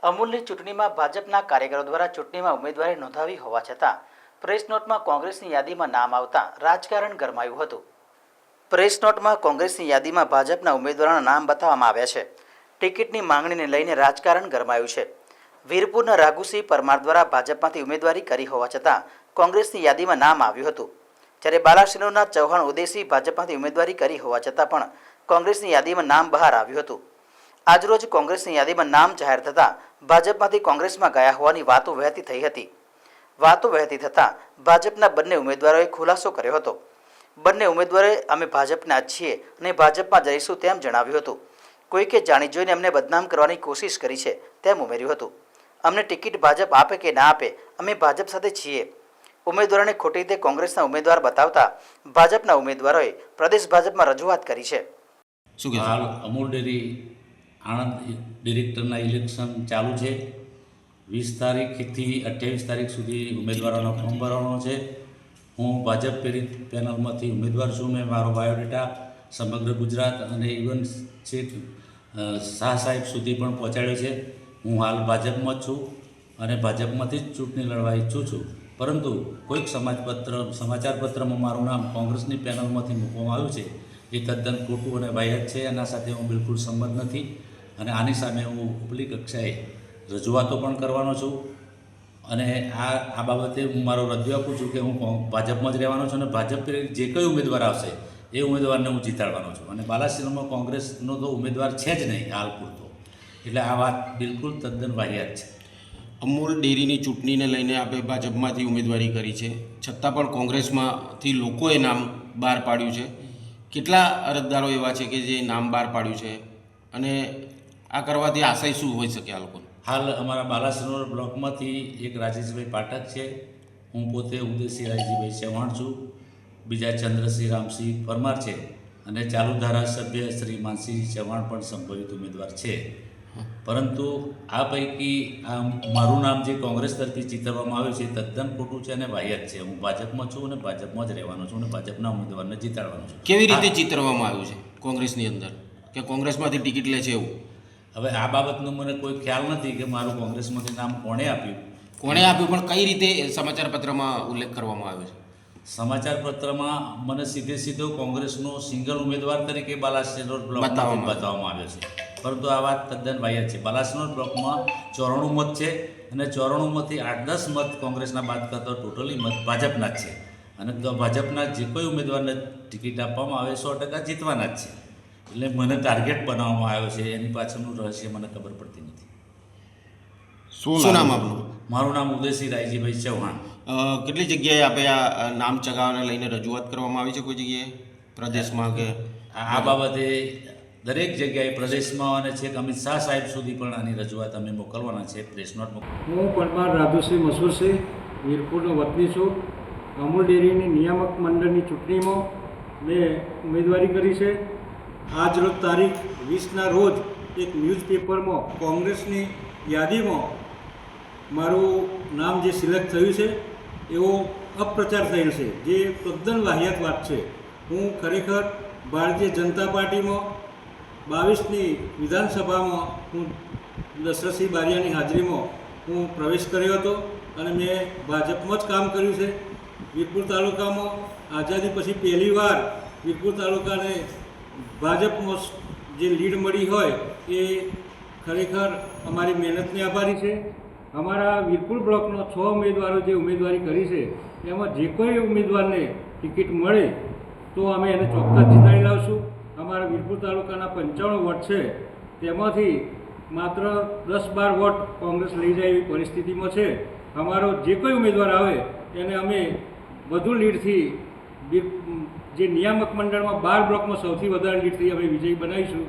અમૂલની ચૂંટણીમાં ભાજપના કાર્યકરો દ્વારા ચૂંટણીમાં ઉમેદવારી નોંધાવી હોવા છતાં પ્રેસ નોટમાં કોંગ્રેસની યાદીમાં નામ આવતા રાજકારણ ગરમાયું હતું. પ્રેસ નોટમાં કોંગ્રેસની યાદીમાં ભાજપના ઉમેદવારોના નામ બતાવવામાં આવ્યા છે. ટિકિટની માંગણીને લઈને રાજકારણ ગરમાયું છે. વીરપુરના રાઘુસિંહ પરમાર દ્વારા ભાજપમાંથી ઉમેદવારી કરી હોવા છતાં કોંગ્રેસની યાદીમાં નામ આવ્યું હતું. જ્યારે બાલાસિનોરના ચૌહાણ ઉદેશી ભાજપમાંથી ઉમેદવારી કરી હોવા છતાં પણ કોંગ્રેસની યાદીમાં નામ બહાર આવ્યું હતું. આજરોજ કોંગ્રેસની યાદીમાં નામ જાહેર થતાં ભાજપમાંથી કોંગ્રેસમાં ગયા હોવાની વાતો વહેતી થઈ હતી. વાતો વહેતી થતાં ભાજપના બંને ઉમેદવારોએ ખુલાસો કર્યો હતો. બંને ઉમેદવારોએ અમે ભાજપના છીએ અને ભાજપમાં જઈશું તેમ જણાવ્યું હતું. કોઈકે જાણી જોઈને અમને બદનામ કરવાની કોશિશ કરી છે તેમ ઉમેર્યું હતું. અમને ટિકિટ ભાજપ આપે કે ના આપે અમે ભાજપ સાથે છીએ. ઉમેદવારોને ખોટી રીતે કોંગ્રેસના ઉમેદવાર બતાવતા ભાજપના ઉમેદવારોએ પ્રદેશ ભાજપમાં રજૂઆત કરી છે. હાલ અમૂલ ડેરી આણંદ ડિરેક્ટરના ઇલેક્શન ચાલુ છે. 20 તારીખથી 28 તારીખ સુધી ઉમેદવારોનો ફોર્મ ભરવાનો છે. હું ભાજપ પ્રેરિત પેનલમાંથી ઉમેદવાર છું. મેં મારો બાયોડેટા સમગ્ર ગુજરાત અને ઇવન છેક શાહ સાહેબ સુધી પણ પહોંચાડ્યો છે. હું હાલ ભાજપમાં જ છું અને ભાજપમાંથી જ ચૂંટણી લડવા ઈચ્છું છું. પરંતુ કોઈક સમાચાર પત્રમાં મારું નામ કોંગ્રેસની પેનલમાંથી મૂકવામાં આવ્યું છે. એ તદ્દન ખોટું અને વાહિયાત છે. એના સાથે હું બિલકુલ સંમત નથી અને આની સામે હું ઉપલી કક્ષાએ રજૂઆતો પણ કરવાનો છું. અને આ બાબતે હું મારો રજૂ આપું છું કે હું ભાજપમાં જ રહેવાનો છું અને ભાજપ જે કંઈ ઉમેદવાર આવશે એ ઉમેદવારને હું જીતાડવાનો છું. અને બાલાસિનોરમાં કોંગ્રેસનો તો ઉમેદવાર છે જ નહીં હાલ પૂરતો. એટલે આ વાત બિલકુલ તદ્દન વાહિયાત છે. અમૂલ ડેરીની ચૂંટણીને લઈને આપણે ભાજપમાંથી ઉમેદવારી કરી છે, છતાં પણ કોંગ્રેસમાંથી લોકોએ નામ બહાર પાડ્યું છે. કેટલા અરજદારો એવા છે કે જે નામ બહાર પાડ્યું છે અને આ કરવાથી આશય શું હોઈ શકે આ લોકોને? હાલ અમારા બાલાસિનોર બ્લોકમાંથી એક રાજેશભાઈ પાઠક છે. હું પોતે ઉદયસિંહ રાયજીભાઈ ચૌહાણ છું. બીજા ચંદ્રસિંહ રામસિંહ પરમાર છે અને ચાલુ ધારાસભ્ય શ્રી માનસિંહ ચૌહાણ પણ સંભવિત ઉમેદવાર છે. પરંતુ આ પૈકી મારું નામ જે કોંગ્રેસ તરફથી ચિતરવામાં આવ્યું છે તદ્દન ખોટું છે અને વાહિયાત છે. હું ભાજપમાં છું અને ભાજપમાં જ રહેવાનો છું અને ભાજપના ઉમેદવારને જીતાડવાનો છું. કેવી રીતે ચિતરવામાં આવ્યું છે કોંગ્રેસની અંદર કે કોંગ્રેસમાંથી ટિકિટ લે છે એવું? હવે આ બાબતનો મને કોઈ ખ્યાલ નથી કે મારું કોંગ્રેસમાંથી નામ કોણે આપ્યું. પણ કઈ રીતે સમાચાર પત્રમાં ઉલ્લેખ કરવામાં આવ્યો છે? સમાચાર પત્રમાં મને સીધો કોંગ્રેસનો સિંગલ ઉમેદવાર તરીકે બાલાસિનોર બ્લોકમાં બતાવવામાં આવ્યો છે. પરંતુ આ વાત તદ્દન વાહિયાત છે. બાલાસિનોર બ્લોકમાં 94 મત છે અને 94 માંથી 8-10 મત કોંગ્રેસના બાદ કરતા ટોટલી મત ભાજપના જ છે. અને ભાજપના જે કોઈ ઉમેદવારને ટિકિટ આપવામાં આવે 100% જીતવાના જ છે. એટલે મને ટાર્ગેટ બનાવવામાં આવ્યો છે. એની પાછળનું રહસ્ય મને ખબર પડતી નથી. શું નામ આપનું? મારું નામ ઉદયસિંહ રાયજીભાઈ ચૌહાણ. કેટલી જગ્યાએ આપણે આ નામ ચગાવવાને લઈને રજૂઆત કરવામાં આવી છે કોઈ જગ્યાએ પ્રદેશમાં કે? આ બાબતે દરેક જગ્યાએ પ્રદેશમાં અને છેક અમિત શાહ સાહેબ સુધી પણ આની રજૂઆત અમે મોકલવાના છે. પ્રેસ નોટ હું પરમાર રાઘુસિંહ મસૂરસિંહ વીરપુરનો વતની છું. અમૂલ ડેરીની નિયામક મંડળની ચૂંટણીમાં મેં ઉમેદવારી કરી છે. આજ રોજ તારીખ 20ના રોજ એક ન્યૂઝપેપરમાં કોંગ્રેસની યાદીમાં મારું નામ જે સિલેક્ટ થયું છે એવો અપપ્રચાર થયેલ છે, જે તદ્દન વાહિયાત વાત છે. હું ખરેખર ભારતીય જનતા પાર્ટીમાં 22ની વિધાનસભામાં હું દશરથસિંહ બારિયાની હાજરીમાં હું પ્રવેશ કર્યો હતો અને મેં ભાજપમાં જ કામ કર્યું છે. વીરપુર તાલુકામાં આઝાદી પછી પહેલીવાર વીરપુર તાલુકાને ભાજપમાં જે લીડ મળી હોય એ ખરેખર અમારી મહેનતને આભારી છે. અમારા વીરપુર બ્લોકનો 6 ઉમેદવારો જે ઉમેદવારી કરી છે એમાં જે કોઈ ઉમેદવારને ટિકિટ મળે તો અમે એને ચોક્કસ જીતાડી લાવશું. અમારા વીરપુર તાલુકાના 55 વોટ છે, તેમાંથી માત્ર 10-12 વોટ કોંગ્રેસ લઈ જાય એવી પરિસ્થિતિમાં છે. અમારો જે કોઈ ઉમેદવાર આવે એને અમે વધુ લીડથી જે નિયામક મંડળમાં 12 બ્લોકમાં સૌથી વધારે લીડથી અમે વિજયી બનાવીશું.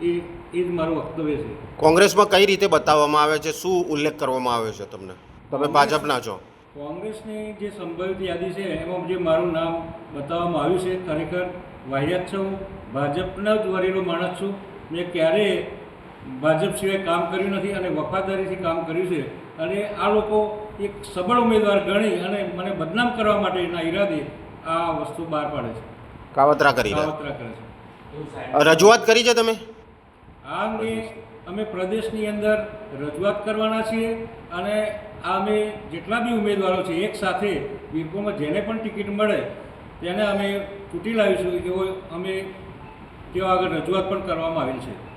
એ જ મારું વક્તવ્ય છે. કોંગ્રેસમાં કઈ રીતે બતાવવામાં આવે છે? શું ઉલ્લેખ કરવામાં આવ્યો છે તમને? તમે ભાજપના છો. કોંગ્રેસની જે સંભવિત યાદી છે એમાં જે મારું નામ બતાવવામાં આવ્યું છે ખરેખર વાહિયાત છે. હું ભાજપનો જ વરેલો માણસ છું. મેં ક્યારેય ભાજપ સિવાય કામ કર્યું નથી અને વફાદારીથી કામ કર્યું છે. અને આ લોકો એક સબળ ઉમેદવાર ગણી અને મને બદનામ કરવા માટેના ઈરાદે આ વસ્તુ બહાર પાડે છે, કાવતરા કરે છે. રજૂઆત રજૂઆત કરી છે તમે? આ અંગે અમે પ્રદેશની અંદર રજૂઆત કરવાના છીએ અને આ અમે જેટલા બી ઉમેદવારો છે એક સાથે વીરપુરમાં જેને પણ ટિકિટ મળે તેને અમે ચૂંટી લાવીશું એવો અમે તેઓ આગળ રજૂઆત પણ કરવામાં આવેલ છે.